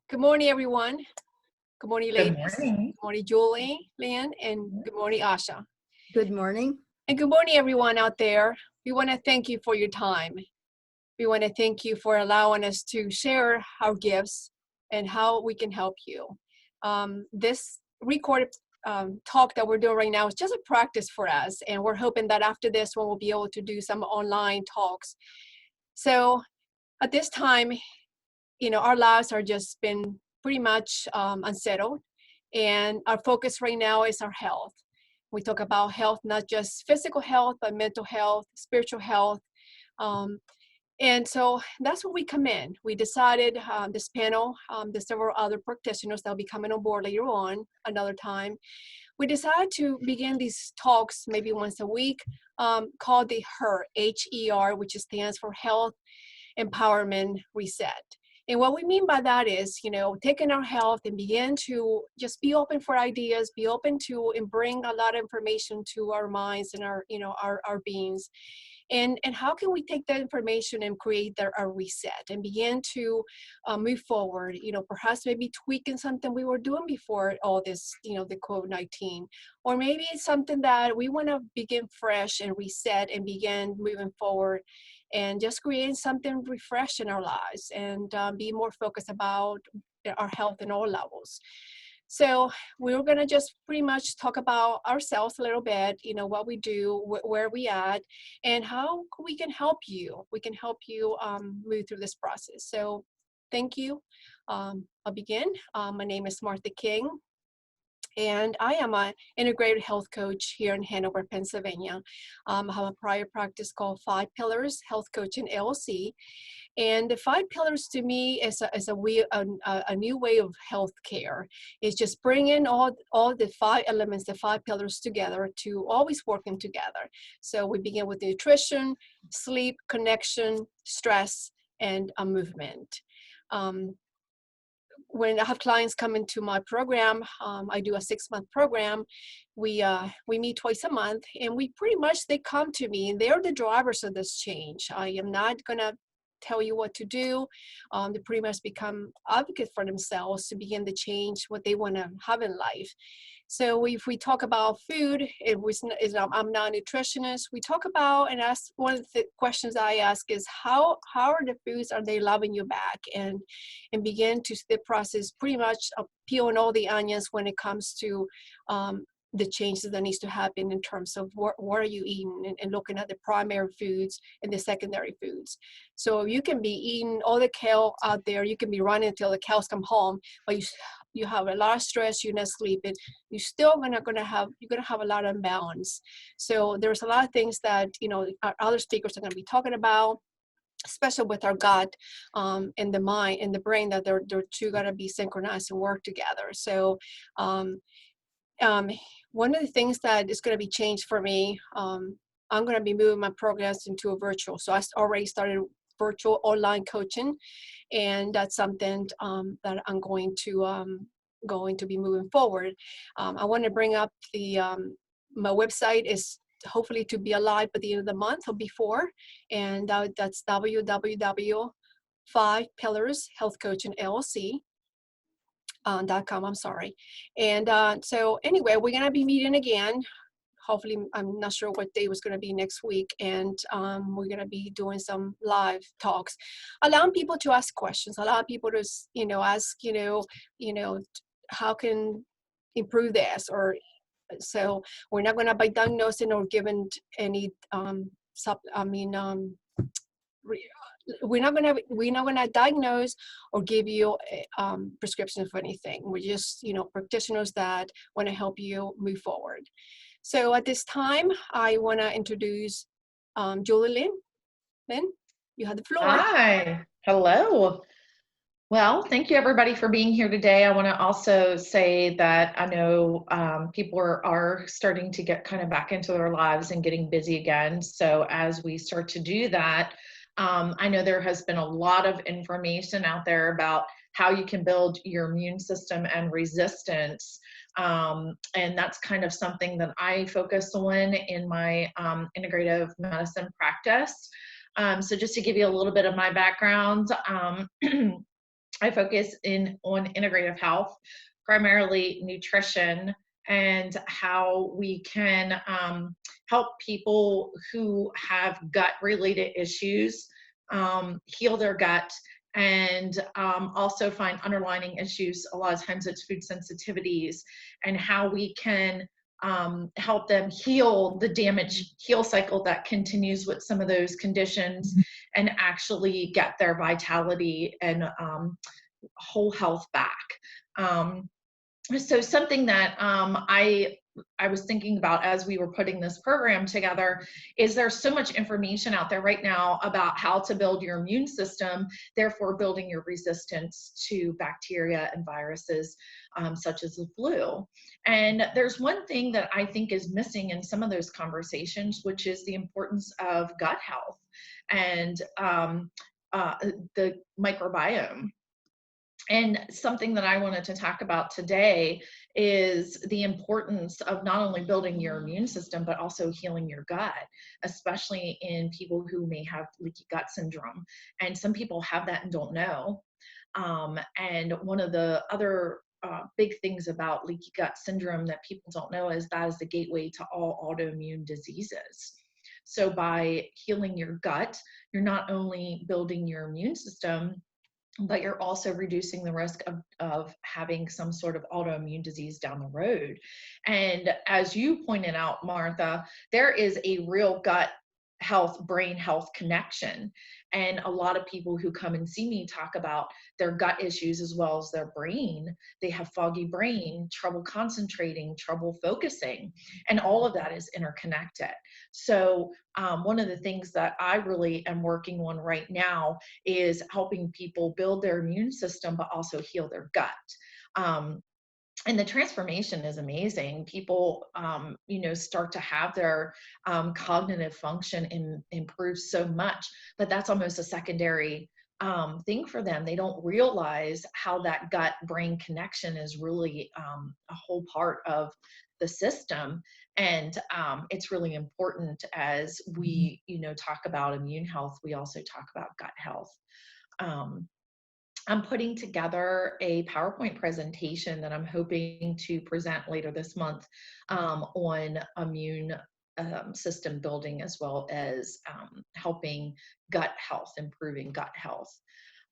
Good morning, everyone. Good morning, Good ladies. morning. Good morning, Julian, Lynn, and good morning, Asha. Good morning. And good morning, everyone out there. We want to thank you for your time. We want to thank you for allowing us to share our gifts and how we can help you. This recorded talk that we're doing right now is just a practice for us, and we're hoping that after this one, we'll be able to do some online talks. So at this time, our lives are just been pretty much unsettled, and our focus right now is our health. We talk about health, not just physical health, but mental health, spiritual health. And so that's where we come in. We decided this panel, there's several other practitioners that will be coming on board later on another time. We decided to begin these talks maybe once a week, called the HER, H-E-R, which stands for Health Empowerment Reset. And what we mean by that is, taking our health and begin to just be open for ideas, be open to and bring a lot of information to our minds and our beings. And how can we take that information and create a reset and begin to move forward, perhaps maybe tweaking something we were doing before all this, the COVID-19, or maybe it's something that we want to begin fresh and reset and begin moving forward and just create something refreshed in our lives and be more focused about our health in all levels. So we're going to just pretty much talk about ourselves a little bit, what we do, where we at, and how we can help you. We can help you move through this process. So thank you. I'll begin. My name is Martha King, and I am an integrated health coach here in Hanover, Pennsylvania. I have a prior practice called 5 Pillars Health Coaching LLC. And the 5 pillars to me is a new way of healthcare. It's just bringing all the 5 elements, the 5 pillars together to always working together. So we begin with nutrition, sleep, connection, stress, and movement. When I have clients come into my program, I do a 6-month program. We meet twice a month, and they come to me, and they're the drivers of this change. I am not gonna tell you what to do. They pretty much become advocates for themselves to begin to change what they want to have in life. So if we talk about food, I'm not a nutritionist. We talk about, and ask, one of the questions I ask is how are the foods, are they loving you back? And begin to the process pretty much of peeling all the onions when it comes to the changes that needs to happen in terms of what are you eating, and looking at the primary foods and the secondary foods. So you can be eating all the kale out there, you can be running until the cows come home, but you have a lot of stress, you're not sleeping, you're still gonna have a lot of imbalance. So there's a lot of things that our other speakers are going to be talking about, especially with our gut and the mind and the brain, that they're two got to be synchronized and work together. So one of the things that is going to be changed for me, I'm going to be moving my programs into a virtual. So I already started virtual online coaching, and that's something that I'm going to be moving forward. I want to bring up my website is hopefully to be alive by the end of the month or before, and that's www.5pillarshealthcoachingllc.com. I'm sorry. And so anyway, we're going to be meeting again. Hopefully, I'm not sure what day was going to be next week. And we're going to be doing some live talks, allowing people to ask questions, allow people to, ask, how can improve this? Or so we're not going to be diagnosing or given any, we're not gonna diagnose or give you prescriptions for anything. We're just practitioners that want to help you move forward. So at this time, I want to introduce Julian. Lynn, you have the floor. Hi. Hello. Well, thank you everybody for being here today. I want to also say that I know people are starting to get kind of back into their lives and getting busy again. So as we start to do that, I know there has been a lot of information out there about how you can build your immune system and resistance. And that's kind of something that I focus on in my integrative medicine practice. So just to give you a little bit of my background, I focus on integrative health, primarily nutrition, and how we can help people who have gut-related issues heal their gut, and also find underlying issues. A lot of times it's food sensitivities, and how we can help them heal the damage heal cycle that continues with some of those conditions, and actually get their vitality and whole health back. So something that I was thinking about as we were putting this program together is there's so much information out there right now about how to build your immune system, therefore building your resistance to bacteria and viruses such as the flu. And there's one thing that I think is missing in some of those conversations, which is the importance of gut health and the microbiome. And something that I wanted to talk about today is the importance of not only building your immune system, but also healing your gut, especially in people who may have leaky gut syndrome. And some people have that and don't know. And one of the other big things about leaky gut syndrome that people don't know is that is the gateway to all autoimmune diseases. So by healing your gut, you're not only building your immune system, but you're also reducing the risk of having some sort of autoimmune disease down the road. And as you pointed out, Martha, there is a real gut health, brain health connection. And a lot of people who come and see me talk about their gut issues as well as their brain. They have foggy brain, trouble concentrating, trouble focusing, and all of that is interconnected. So one of the things that I really am working on right now is helping people build their immune system, but also heal their gut. And the transformation is amazing. People, start to have their cognitive function improve so much, but that's almost a secondary thing for them. They don't realize how that gut-brain connection is really a whole part of the system. And it's really important as we, talk about immune health, we also talk about gut health. I'm putting together a PowerPoint presentation that I'm hoping to present later this month on immune system building, as well as helping gut health, improving gut health.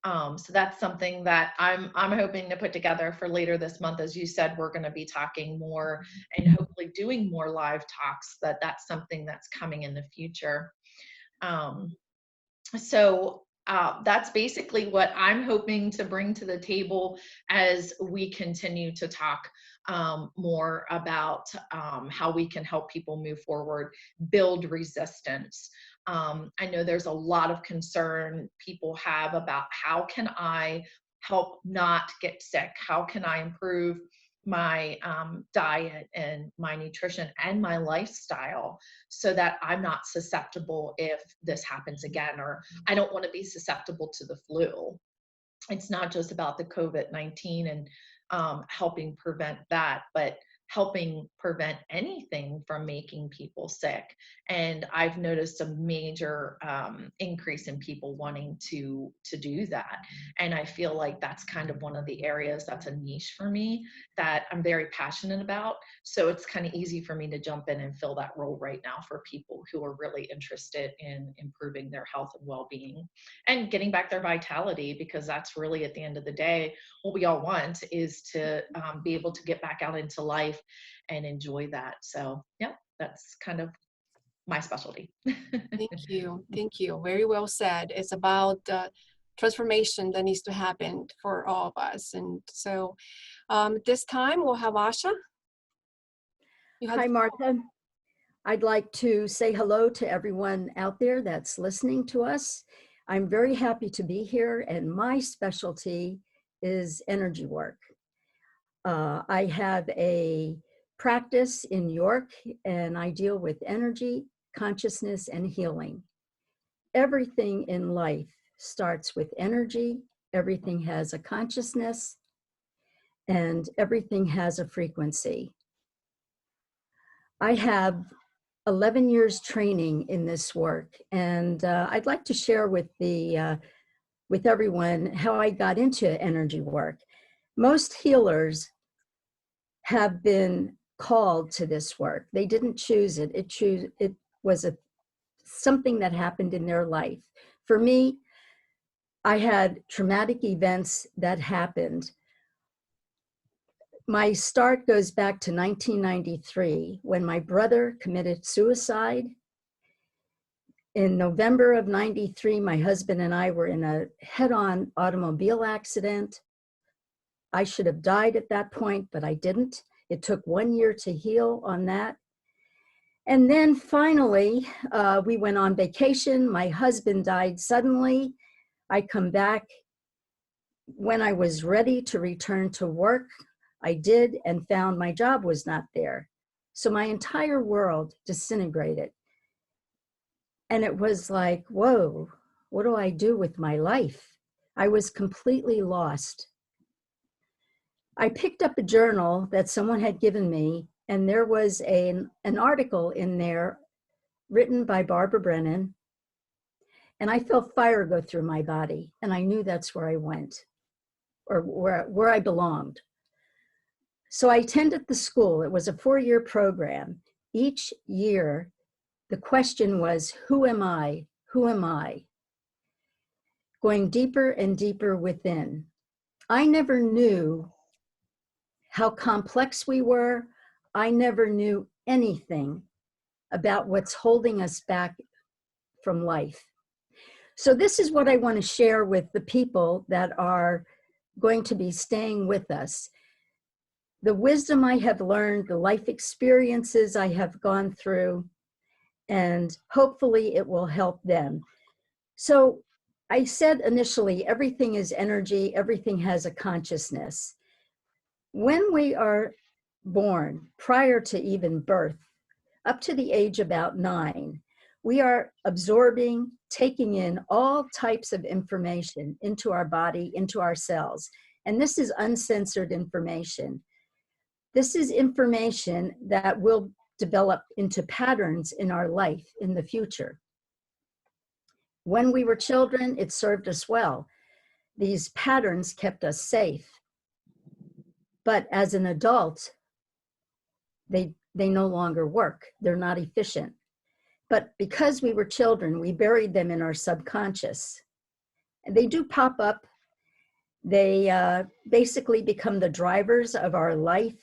So that's something that I'm hoping to put together for later this month. As you said, we're going to be talking more and hopefully doing more live talks. That's something that's coming in the future. So that's basically what I'm hoping to bring to the table as we continue to talk more about how we can help people move forward, build resistance. I know there's a lot of concern people have about how can I help not get sick? How can I improve my diet and my nutrition and my lifestyle so that I'm not susceptible if this happens again, or I don't want to be susceptible to the flu. It's not just about the COVID-19 and helping prevent that, but helping prevent anything from making people sick. And I've noticed a major increase in people wanting to do that. And I feel like that's kind of one of the areas that's a niche for me that I'm very passionate about. So it's kind of easy for me to jump in and fill that role right now for people who are really interested in improving their health and well-being and getting back their vitality, because that's really, at the end of the day, what we all want is to be able to get back out into life and enjoy that. So yeah, that's kind of my specialty. Thank you. Thank you. Very well said. It's about transformation that needs to happen for all of us. And so this time we'll have Asha. Hi, Martha. I'd like to say hello to everyone out there that's listening to us. I'm very happy to be here, and my specialty is energy work. I have a practice in New York, and I deal with energy, consciousness, and healing. Everything in life starts with energy. Everything has a consciousness, and everything has a frequency. I have 11 years training in this work, and I'd like to share with the with everyone how I got into energy work. Most healers have been called to this work. They didn't choose it. It was something that happened in their life. For me, I had traumatic events that happened. My start goes back to 1993 when my brother committed suicide. In November of 93, my husband and I were in a head-on automobile accident. I should have died at that point, but I didn't. It took 1 year to heal on that. And then finally, we went on vacation. My husband died suddenly. I come back. When I was ready to return to work, I did and found my job was not there. So my entire world disintegrated. And it was like, whoa, what do I do with my life? I was completely lost. I picked up a journal that someone had given me, and there was an article in there written by Barbara Brennan, and I felt fire go through my body, and I knew that's where I went, or where I belonged. So I attended the school. It was a 4-year program. Each year, the question was, who am I? Who am I? Going deeper and deeper within. I never knew how complex we were. I never knew anything about what's holding us back from life. So this is what I want to share with the people that are going to be staying with us. The wisdom I have learned, the life experiences I have gone through, and hopefully it will help them. So I said initially, everything is energy, everything has a consciousness. When we are born, prior to even birth, up to the age about 9, we are absorbing, taking in all types of information into our body, into our cells. And this is uncensored information. This is information that will develop into patterns in our life in the future. When we were children, it served us well. These patterns kept us safe. But as an adult, they no longer work. They're not efficient. But because we were children, we buried them in our subconscious. And they do pop up. They basically become the drivers of our life.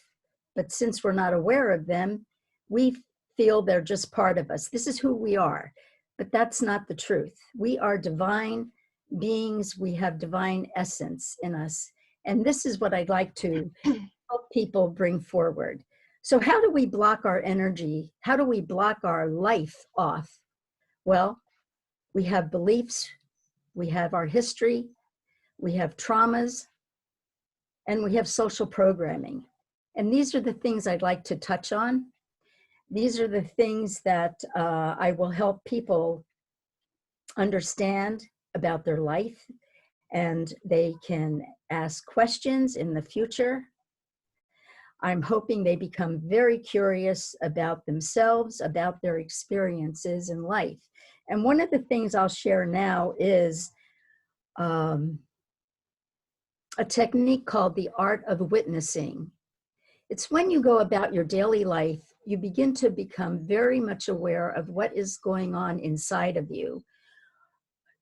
But since we're not aware of them, we feel they're just part of us. This is who we are. But that's not the truth. We are divine beings. We have divine essence in us. And this is what I'd like to help people bring forward. So how do we block our energy? How do we block our life off? Well, we have beliefs, we have our history, we have traumas, and we have social programming. And these are the things I'd like to touch on. These are the things that I will help people understand about their life, and they can ask questions in the future. I'm hoping they become very curious about themselves, about their experiences in life. And one of the things I'll share now is a technique called the art of witnessing. It's when you go about your daily life, you begin to become very much aware of what is going on inside of you,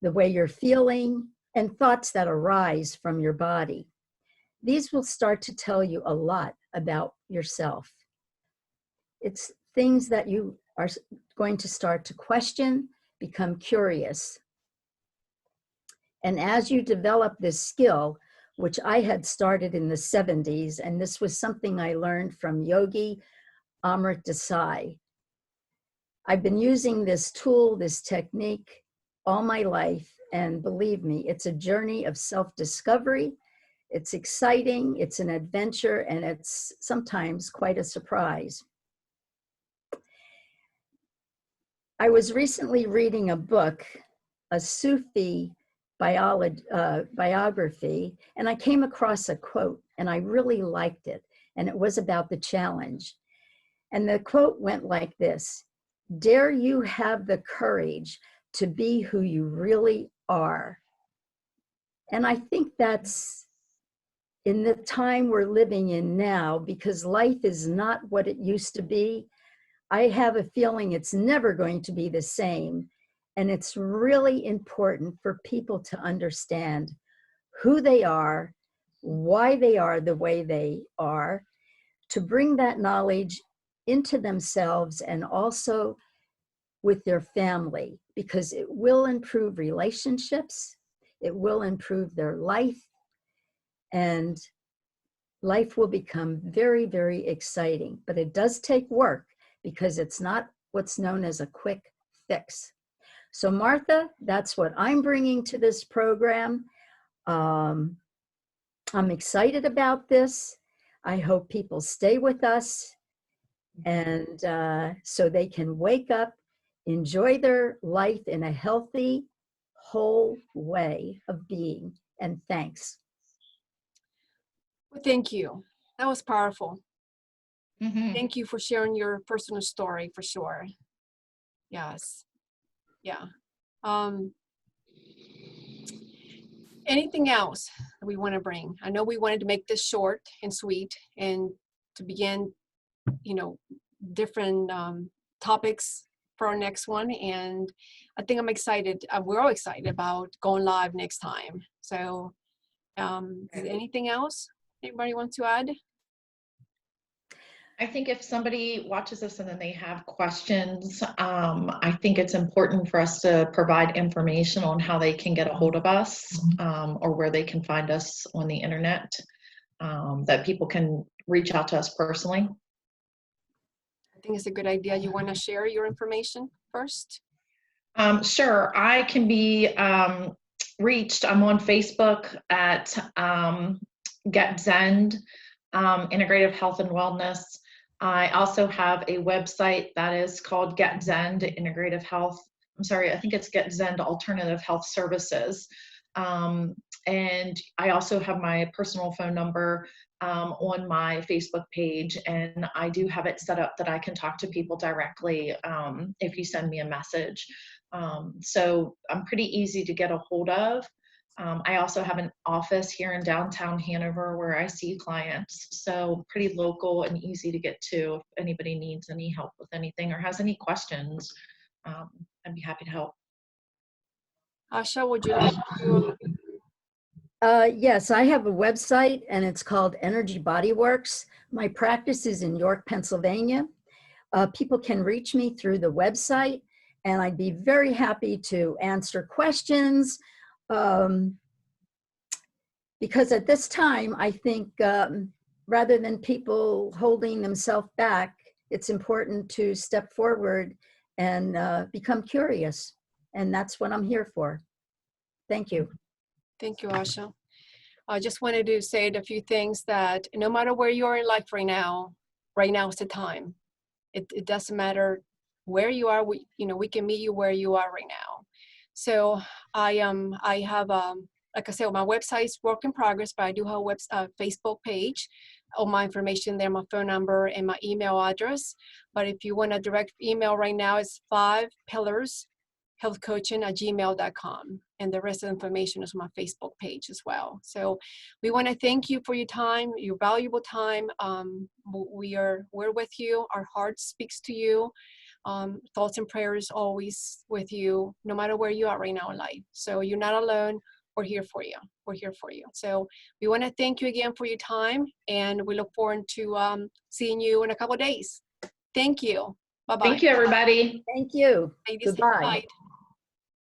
the way you're feeling, and thoughts that arise from your body. These will start to tell you a lot about yourself. It's things that you are going to start to question, become curious. And as you develop this skill, which I had started in the 70s, and this was something I learned from Yogi Amrit Desai. I've been using this tool, this technique, all my life, and believe me, it's a journey of self-discovery. It's exciting, it's an adventure, and it's sometimes quite a surprise. I was recently reading a book, a Sufi biography, and I came across a quote, and I really liked it, and it was about the challenge. And the quote went like this: "Dare you have the courage to be who you really are. And I think that's in the time we're living in now, because life is not what it used to be. I have a feeling it's never going to be the same. And it's really important for people to understand who they are, why they are the way they are, to bring that knowledge into themselves and also with their family, because it will improve relationships, it will improve their life, and life will become very, very exciting. But it does take work, because it's not what's known as a quick fix. So Martha, that's what I'm bringing to this program. I'm excited about this. I hope people stay with us, and so they can wake up, enjoy their life in a healthy, whole way of being. And thanks. Well, thank you. That was powerful. Mm-hmm. Thank you for sharing your personal story, for sure. Yes. Yeah. Anything else that we want to bring? I know we wanted to make this short and sweet and to begin, different topics for our next one. And I think I'm excited. We're all excited about going live next time. So anything else anybody wants to add? I think if somebody watches this and then they have questions, I think it's important for us to provide information on how they can get a hold of us, or where they can find us on the internet, that people can reach out to us personally. I think it's a good idea. You want to share your information first? Sure. I can be reached. I'm on Facebook at Get Zend, Integrative Health and Wellness. I also have a website that is called Get Zend Integrative Health. I'm sorry, I think it's Get Zend Alternative Health Services. And I also have my personal phone number on my Facebook page, and I do have it set up that I can talk to people directly if you send me a message. So I'm pretty easy to get a hold of. I also have an office here in downtown Hanover where I see clients, so pretty local and easy to get to. If anybody needs any help with anything or has any questions, I'd be happy to help. Asha, would you like to? Yes, I have a website, and it's called Energy Body Works. My practice is in York, Pennsylvania. People can reach me through the website, and I'd be very happy to answer questions. Because at this time, I think rather than people holding themselves back, it's important to step forward and become curious. And that's what I'm here for. Thank you. Thank you, Asha. I just wanted to say a few things that no matter where you are in life right now is the time. It doesn't matter where you are. We can meet you where you are right now. So I have, like I said, my website is work in progress, but I do have a Facebook page. All my information there, my phone number and my email address. But if you want a direct email right now, it's 5pillarshealthcoaching@gmail.com. And the rest of the information is on my Facebook page as well. So we want to thank you for your time, your valuable time. We're with you. Our heart speaks to you. Thoughts and prayers always with you, no matter where you are right now in life. So you're not alone. We're here for you. We're here for you. So we want to thank you again for your time, and we look forward to seeing you in a couple of days. Thank you. Bye-bye. Thank you, everybody. Thank you. Ladies, Goodbye. good night.